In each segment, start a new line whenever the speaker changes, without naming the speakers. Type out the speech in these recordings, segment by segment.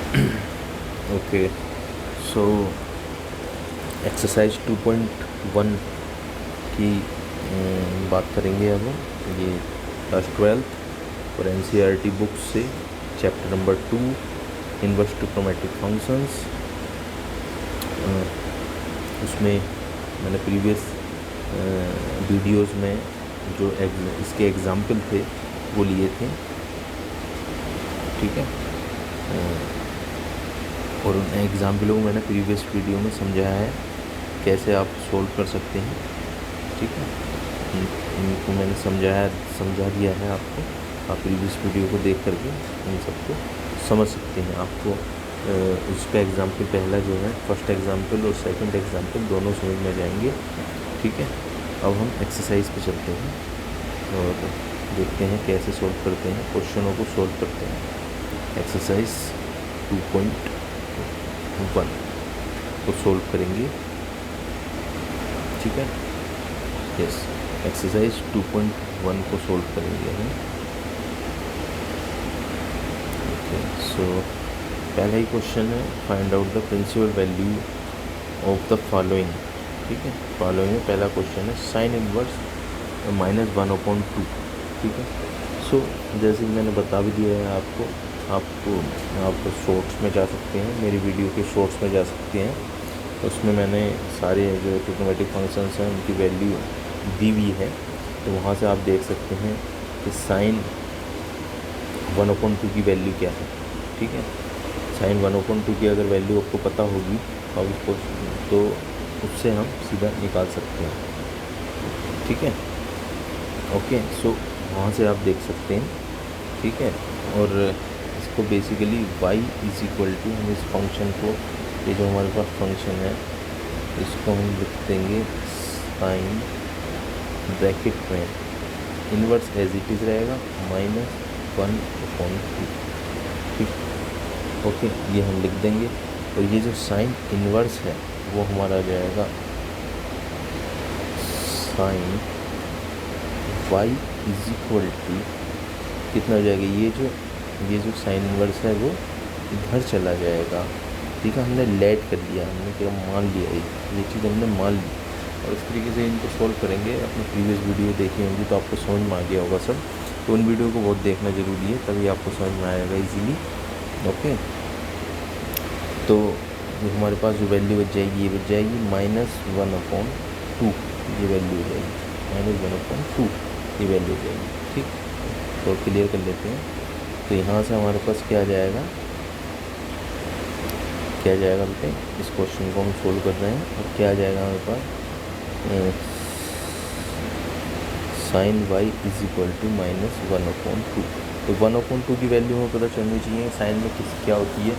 Okay, so exercise 2.1 की बात करेंगे अब हम। ये क्लास 12 और एनसीईआरटी बुक से chapter number 2 inverse trigonometric functions. उसमें मैंने प्रीवियस वीडियोस में जो इसके एग्ज़ाम्पल थे वो लिए थे, ठीक है। और उन एग्ज़ाम्पलों को मैंने प्रीवियस वीडियो में समझाया है कैसे आप सोल्व कर सकते हैं, ठीक है। इनको मैंने समझा दिया है आपको। आप प्रीवियस वीडियो को देख करके इन सबको समझ सकते हैं। आपको उसका एग्ज़ाम्पल पहला जो है फर्स्ट एग्ज़ाम्पल और सेकंड एग्ज़ाम्पल दोनों समझ में जाएंगे, ठीक है। अब हम एक्सरसाइज पे चलते हैं और देखते हैं कैसे सोल्व करते हैं, क्वेश्चनों को सोल्व करते हैं। एक्सरसाइज 2.1 को सोल्व करेंगे, ठीक है। यस, एक्सरसाइज 2.1 को सोल्व करेंगे हम। ओके, सो पहला ही क्वेश्चन है, find out the principal value of the following, ठीक है। फॉलोइंग में पहला क्वेश्चन है साइन इनवर्स -1/2, ठीक है। सो जैसे कि मैंने बता भी दिया है आपको आप शॉर्ट्स में जा सकते हैं, मेरी वीडियो के शॉर्ट्स में जा सकते हैं। उसमें मैंने सारे जो ट्रिग्नोमेट्रिक फंक्शंस हैं उनकी वैल्यू दी हुई है, तो वहाँ से आप देख सकते हैं कि साइन 1/2 की वैल्यू क्या है, ठीक है। साइन 1/2 की अगर वैल्यू आपको पता होगी और उसको तो उससे हम सीधा निकाल सकते हैं, ठीक है। ओके, सो वहाँ से आप देख सकते हैं, ठीक है। और इसको basically y is equal to, हम इस फंक्शन को, ये जो हमारे पास फंक्शन है इसको हम लिख देंगे साइन ब्रैकेट में इनवर्स एज इट इज़ रहेगा -1/2, ठीक। ओके, ये हम लिख देंगे। और ये जो साइन इनवर्स है वो हमारा आ जाएगा sine y is equal to कितना हो जाएगा, ये जो साइन इनवर्स है वो इधर चला जाएगा, ठीक है। हमने लेट कर दिया, हमने क्या मान लिया, ये चीज़ हमने मान ली। और इस तरीके से इनको सोल्व करेंगे। अपनी प्रीवियस वीडियो देखी होंगी तो आपको समझ में आ गया होगा सब, तो उन वीडियो को बहुत देखना ज़रूरी है, तभी आपको समझ में आएगा इजीली। ओके, तो ये हमारे पास जो वैल्यू बच जाएगी, ये बच जाएगी -1/2, ये वैल्यू हो जाएगी -1/2, ये वैल्यू हो जाएगी, ठीक। तो क्लियर कर लेते हैं। तो यहाँ से हमारे पास क्या आ जाएगा बेटे, इस क्वेश्चन को हम सोल्व कर रहे हैं और क्या आ जाएगा हमारे पास, sine y is equal to -1/2। तो 1/2 की वैल्यू हमें पता चलनी चाहिए साइन में क्या होती है,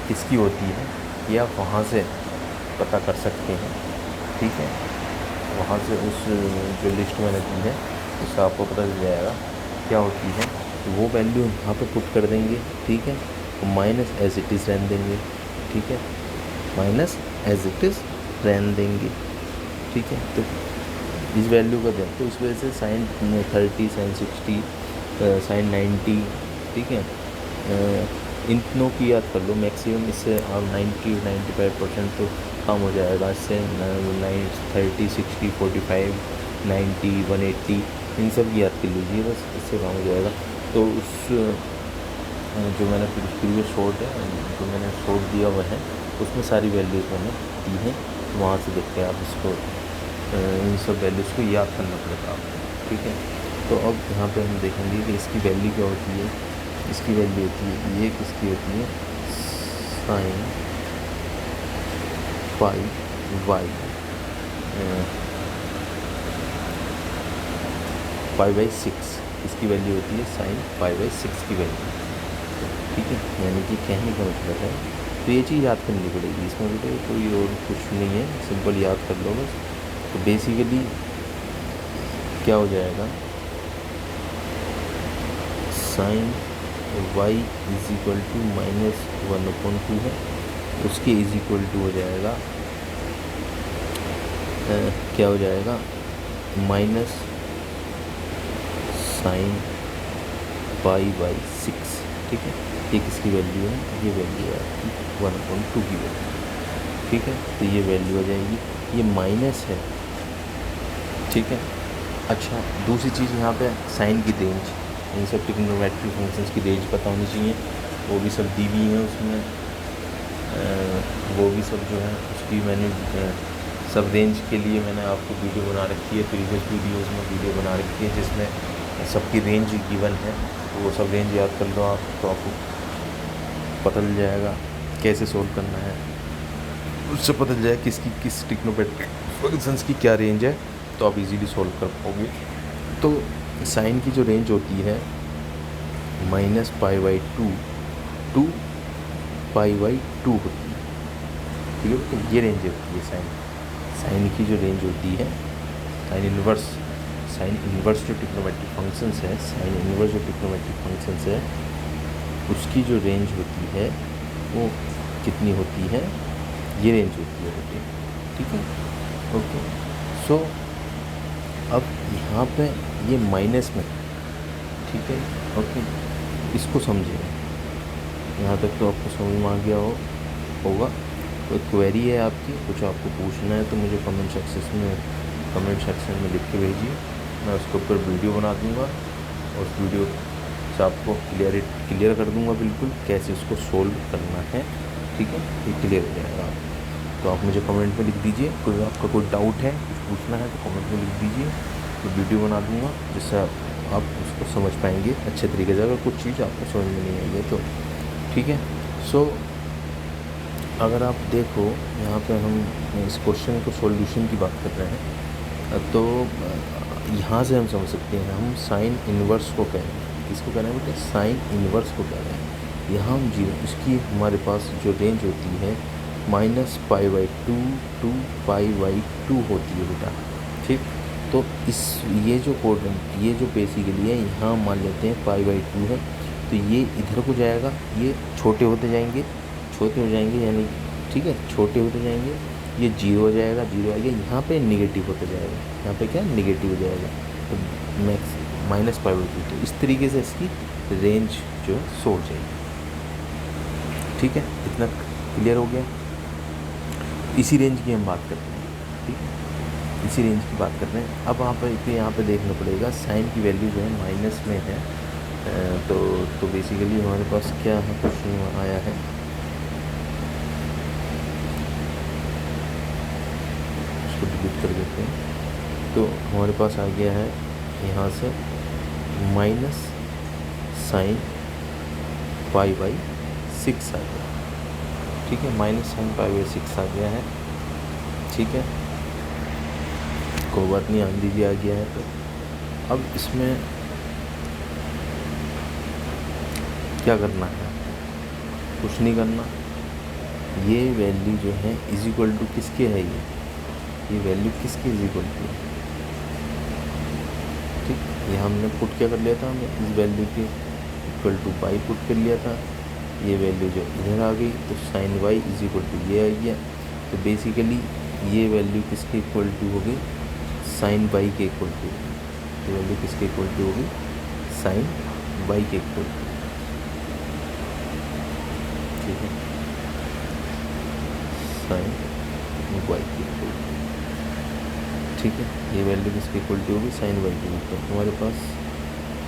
किसकी होती है, ये आप वहाँ से पता कर सकते हैं, ठीक है। वहाँ से उस जो लिस्ट मैंने दी है उससे आपको पता चल जाएगा क्या होती है। तो वो वैल्यू यहाँ पे पुट कर देंगे, ठीक है। और माइनस एज इट इज़ रहने देंगे, ठीक है। माइनस एज इट इज़ रहने देंगे, ठीक है। तो इस वैल्यू का दें तो इस वजह से साइन 30, साइन 60, साइन 90, ठीक है। इतनों की याद कर लो, मैक्सिमम इससे आप 90-95% तो कम हो जाएगा इससे। 30, 60, 45, 90, 180 इन सब की याद कर लीजिए, बस इससे कम हो जाएगा। तो उस जो मैंने प्रीवियस शॉर्ट है, जो मैंने शॉर्ट दिया हुआ है उसमें सारी वैल्यूज़ मैंने दी हैं, वहाँ से देखते हैं आप इसको, इन सब वैल्यूज़ को याद करना पड़ेगा आपको, ठीक है। तो अब यहाँ पे हम देखेंगे कि इसकी वैल्यू क्या होती है। इसकी वैल्यू होती है, ये किसकी होती है, साइन 5/6, इसकी वैल्यू होती है साइन 5/6 की वैल्यू, ठीक है। यानी कि कहने का मतलब है, तो ये चीज़ याद करनी पड़ेगी इसमें बेटे, कोई और कुछ नहीं है, सिंपल याद कर लो बस। तो बेसिकली क्या हो जाएगा, sine y is equal to -1/2 है, उसके इज इक्वल टू हो जाएगा क्या हो जाएगा, माइनस साइन 5/6, ठीक है। ये किसकी वैल्यू है, ये वैल्यू है आपकी 1/2 की वैल्यू, ठीक है। तो ये वैल्यू आ जाएगी, ये माइनस है, ठीक है। अच्छा, दूसरी चीज़ यहाँ पे साइन की रेंज, इन सब ट्रिग्नोमेट्रिक फंक्शंस की रेंज पता होनी चाहिए, वो भी सब दी हुई है उसमें, वो भी सब जो है उसकी मैंने सब रेंज के लिए मैंने आपको वीडियो बना रखी है, प्रीवियस वीडियोस में वीडियो बना रखी है जिसमें सबकी रेंज गिवन है, तो वो सब रेंज याद कर लो आप, तो आपको पता चल जाएगा कैसे सोल्व करना है, उससे पता चल जाएगा किसकी किस ट्रिग्नोमेट्रिक फंक्शंस की क्या रेंज है, तो आप इजीली सोल्व कर पाओगे। तो साइन की जो रेंज होती है -π/2 टू π/2 होती है, ठीक है। तो ये रेंज होती है साइन की जो रेंज होती है, साइन इन्वर्स जो ट्रिग्नोमेट्रिक फंक्शंस है, साइन इन्वर्स जो ट्रिग्नोमेट्रिक फंक्शंस है उसकी जो रेंज होती है वो कितनी होती है, ये रेंज होती है बेटे, ठीक है। ओके, सो अब यहाँ पे ये माइनस में, ठीक है, ओके, इसको समझिए, यहाँ तक तो आपको समझ में आ गया होगा। कोई क्वेरी है आपकी, कुछ आपको पूछना है तो मुझे कमेंट सेक्शन में लिख के भेजिए, मैं उसके ऊपर वीडियो बना दूँगा और उस वीडियो से आपको क्लियर कर दूँगा बिल्कुल कैसे उसको सोल्व करना है, ठीक है। ये क्लियर हो जाएगा, तो आप मुझे कमेंट में लिख दीजिए, कोई आपका कोई डाउट है, कुछ पूछना है तो कमेंट में लिख दीजिए, तो वीडियो बना दूँगा जिससे आप उसको समझ पाएंगे अच्छे तरीके से, अगर कुछ चीज़ आपको समझ में नहीं आई है तो, ठीक है। सो अगर आप देखो यहाँ पे हम इस क्वेश्चन को सॉल्यूशन की बात कर रहे हैं, तो यहाँ से हम समझ सकते हैं, हम साइन इन्वर्स को कह रहे हैं, किसको कह रहे हैं बेटे, साइन इन्वर्स को कह रहे हैं। यहाँ हम इसकी हमारे पास जो रेंज होती है -π/2 टू π/2 होती है बेटा, ठीक। तो ये जो बेसिकली है, यहाँ मान लेते हैं π/2 है, तो ये इधर को जाएगा, ये छोटे होते जाएंगे यानी, ठीक है, छोटे होते जाएंगे, ये 0 हो जाएगा, 0 आ गया, यहाँ पे नेगेटिव होता जाएगा, यहाँ पे क्या नेगेटिव हो जाएगा, तो -π/2, तो इस तरीके से इसकी रेंज जो है सो जाएगी, ठीक है। इतना क्लियर हो गया। इसी रेंज की हम बात करते हैं, ठीक है, इसी रेंज की बात कर रहे हैं। अब यहाँ पे देखना पड़ेगा साइन की वैल्यू जो है माइनस में है, तो बेसिकली हमारे पास क्या है, क्वेश्चन आया है, उसको डिलीट कर देते हैं, तो हमारे पास आ गया है यहाँ से माइनस साइन π/6 आ गया, ठीक है, -sin π/6 आ गया है, ठीक है, कोई बात नहीं, आन दीजिए, आ गया है। तो अब इसमें क्या करना है, कुछ नहीं करना, ये वैल्यू जो है इज इक्वल टू किसके है, ये वैल्यू किसके इज इक्वल टू, ठीक। ये हमने पुट क्या कर लिया था, हमने इस वैल्यू के इक्वल टू y पुट कर लिया था, ये वैल्यू जो इधर आ गई, तो sine y is equal to ये आ गया, तो बेसिकली ये वैल्यू किसके इक्वल टू होगी, साइन y के इक्वल टू, ये वैल्यू किसके इक्वल टू होगी, साइन y के इक्वल टू, ठीक है, साइन y के इक्वल टू, ठीक है। ये वैल्यू किसके इक्वल टू होगी, साइन y के इक्वल टू। हमारे पास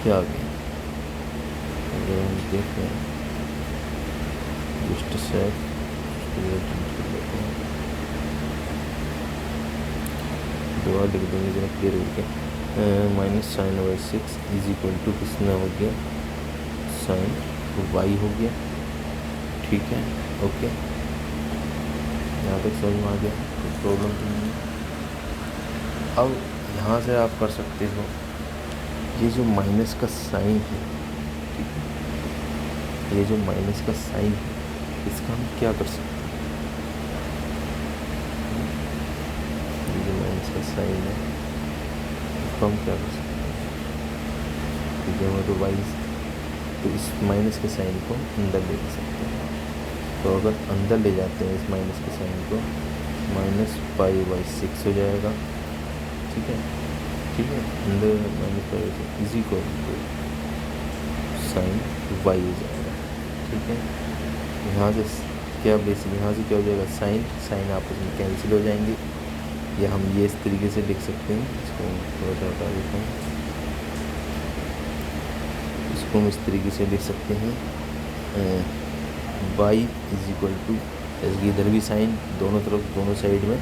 क्या आ गया, अगर हम देखें जस्ट सेट दोबारा लिख देंगे जरा क्लियर हो गया, -sin/6 is equal to Kisna हो गया, साइन y हो गया, ठीक है, ओके, यहाँ तक समझ में आ गया, कोई प्रॉब्लम तो नहीं है। अब यहाँ से आप कर सकते हो, ये जो माइनस का साइन है, ठीक है, ये जो माइनस का साइन है, इसका हम क्या कर सकते हैं, ये जो माइनस का साइन है इसको हम क्या कर सकते हैं, ठीक है, हमें तो वाइज, तो इस माइनस के साइन को अंदर ले सकते हैं, तो अगर अंदर ले जाते हैं इस माइनस के साइन को, -π/6 हो जाएगा, ठीक है, अंदर -π/6 is equal to sine y हो जाएगा, ठीक है। यहाँ से क्या बेसिक, यहाँ से क्या हो जाएगा, साइन साइन आपस में कैंसिल हो जाएंगे, या हम ये इस तरीके से लिख सकते हैं, इसको थोड़ा सा हटा देता हूँ, इसको हम इस तरीके से लिख सकते हैं, y इज इक्वल टू, जैसे कि इधर भी साइन दोनों तरफ दोनों साइड में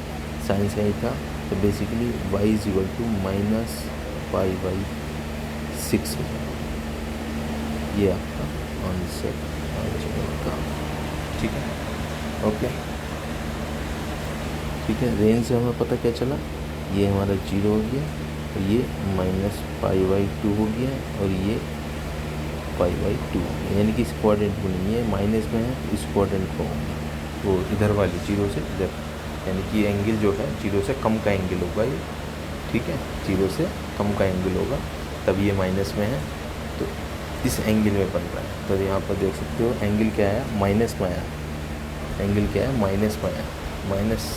साइन से ही था, तो basically y is equal to minus pi by 6 हो जाएगा। ये आपका आंसर आ जाएगा, ठीक है, ओके, ठीक है। रेंज से हमें पता क्या चला, ये हमारा 0 हो गया, और ये माइनस पाई बाई 2 हो गया, और ये पाई बाई 2 हो गया, यानी कि इस क्वाड्रेंट को नहीं है, माइनस में है, इस क्वाड्रेंट को होगा, वो इधर वाली 0 से इधर, यानी कि एंगल जो है 0 से कम का एंगल होगा ये, ठीक है, 0 से कम का एंगल होगा, तब ये माइनस में है, तो इस एंगल में बन रहा है। तो यहाँ पर देख सकते हो एंगल क्या आया, माइनस में आया, एंगल क्या है, माइनस में आया, माइनस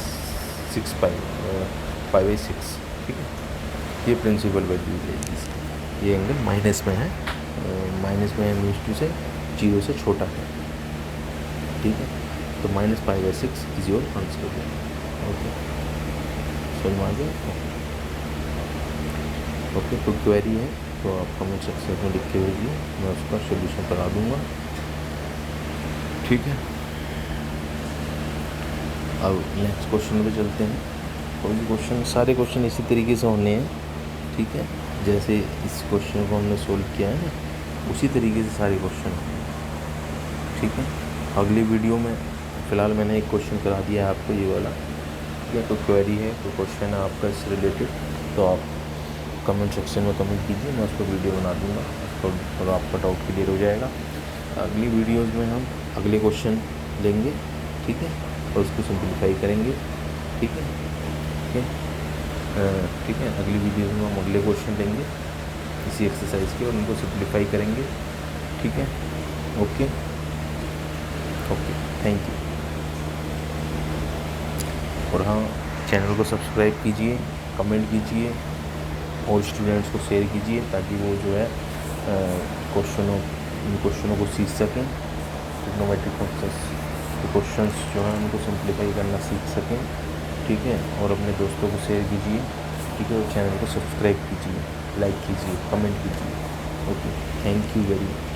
6 पाई बाई 6, ठीक है। ये प्रिंसिपल वैल्यू है इसकी, ये एंगल माइनस में है, माइनस में है मीन्स टू से 0 से छोटा है, ठीक है। तो minus pi by 6 is your answer, okay, समझ में आ गया, ओके। तो क्वेरी है तो आप कमेंट सेक्शन में लिख के भेजिए, मैं उसका सोल्यूशन करा दूँगा, ठीक है। अब नेक्स्ट क्वेश्चन पे चलते हैं। कोई भी क्वेश्चन, सारे क्वेश्चन इसी तरीके से होने हैं, ठीक है, जैसे इस क्वेश्चन को हमने सोल्व किया है ना, उसी तरीके से सारे क्वेश्चन होंगे, ठीक है। अगली वीडियो में फ़िलहाल मैंने एक क्वेश्चन करा दिया है आपको, ये वाला, ठीक है। तो क्वेरी है, तो क्वेश्चन है आपका इससे रिलेटेड, तो आप कमेंट सेक्शन में कमेंट कीजिए, मैं उस पर वीडियो बना दूँगा, तो आपका डाउट क्लियर हो जाएगा। अगली वीडियोज़ में हम अगले क्वेश्चन लेंगे, ठीक है, और उसको सिंप्लीफाई करेंगे, ठीक है, ठीक है, ठीक है। अगली वीडियो में हम अगले क्वेश्चन लेंगे इसी एक्सरसाइज के, और उनको सिंप्लीफाई करेंगे, ठीक है, ओके, ओके, थैंक यू। और हाँ, चैनल को सब्सक्राइब कीजिए, कमेंट कीजिए, और स्टूडेंट्स को शेयर कीजिए, ताकि वो जो है इन क्वेश्चनों को सीख सकें, ट्रिग्नोमेट्रिक फंक्शंस के क्वेश्चंस जो हैं उनको सिंप्लीफाई करना सीख सकें, ठीक है। और अपने दोस्तों को शेयर कीजिए, ठीक है, और चैनल को सब्सक्राइब कीजिए, लाइक कीजिए, कमेंट कीजिए, okay, thank you very much.